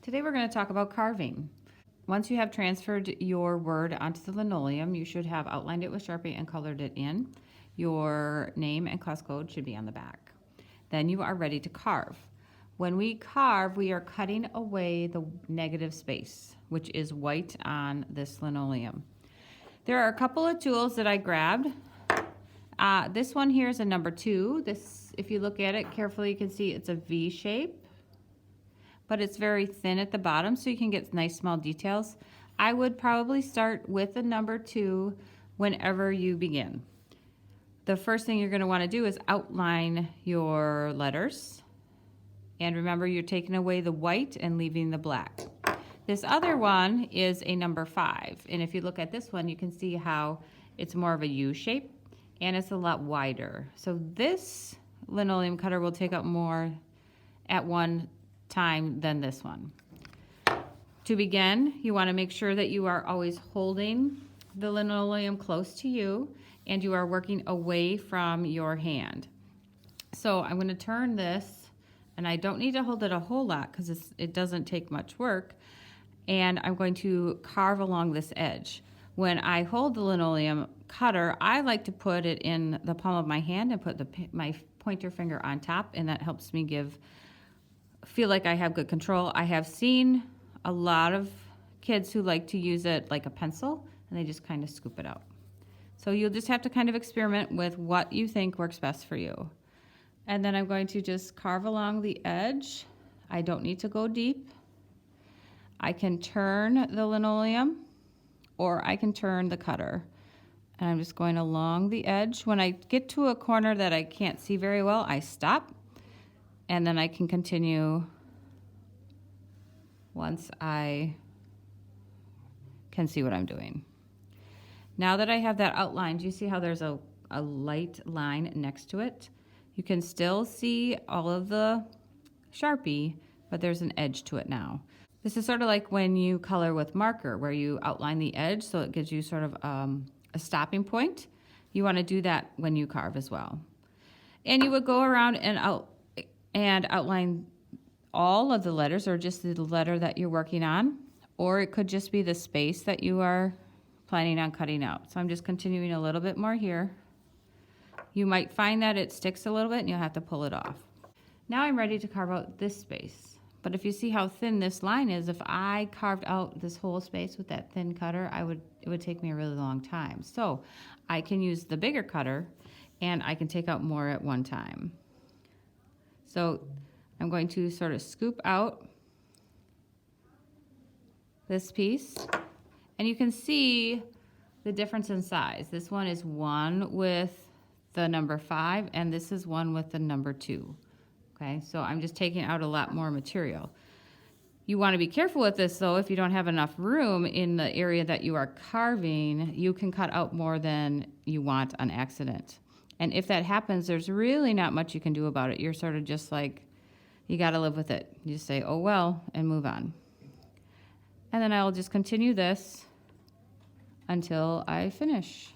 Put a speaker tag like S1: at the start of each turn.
S1: Today we're going to talk about carving. Once you have transferred your word onto the linoleum, you should have outlined it with Sharpie and colored it in. Your name and class code should be on the back. Then you are ready to carve. When we carve, we are cutting away the negative space, which is white on this linoleum. There are a couple of tools that I grabbed. This one here is a number 2. This, if you look at it carefully, you can see it's a V shape, but it's very thin at the bottom, so you can get nice small details. I would probably start with a number 2 whenever you begin. The first thing you're going to want to do is outline your letters. And remember, you're taking away the white and leaving the black. This other one is a number 5. And if you look at this one, you can see how it's more of a U shape and it's a lot wider. So this linoleum cutter will take up more at one time than this one. To begin, you want to make sure that you are always holding the linoleum close to you and you are working away from your hand. So I'm going to turn this, and I don't need to hold it a whole lot because it doesn't take much work, and I'm going to carve along this edge. When I hold the linoleum cutter, I like to put it in the palm of my hand and put my pointer finger on top, and that helps me feel like I have good control. I have seen a lot of kids who like to use it like a pencil, and they just kind of scoop it out. So you'll just have to kind of experiment with what you think works best for you. And then I'm going to just carve along the edge. I don't need to go deep. I can turn the linoleum or I can turn the cutter. And I'm just going along the edge. When I get to a corner that I can't see very well, I stop. And then I can continue once I can see what I'm doing. Now that I have that outlined, you see how there's a light line next to it? You can still see all of the Sharpie, but there's an edge to it now. This is sort of like when you color with marker, where you outline the edge so it gives you sort of a stopping point. You want to do that when you carve as well. And you would go around and outline all of the letters, or just the letter that you're working on, or it could just be the space that you are planning on cutting out. So I'm just continuing a little bit more here. You might find that it sticks a little bit and you'll have to pull it off. Now I'm ready to carve out this space. But if you see how thin this line is, if I carved out this whole space with that thin cutter, it would take me a really long time. So I can use the bigger cutter and I can take out more at one time. So I'm going to sort of scoop out this piece, and you can see the difference in size. This one is 1 with the number 5, and this is 1 with the number 2. Okay, so I'm just taking out a lot more material. You want to be careful with this though. If you don't have enough room in the area that you are carving, you can cut out more than you want on accident. And if that happens, there's really not much you can do about it. You're sort of just like, you got to live with it. You just say, oh well, and move on. And then I'll just continue this until I finish.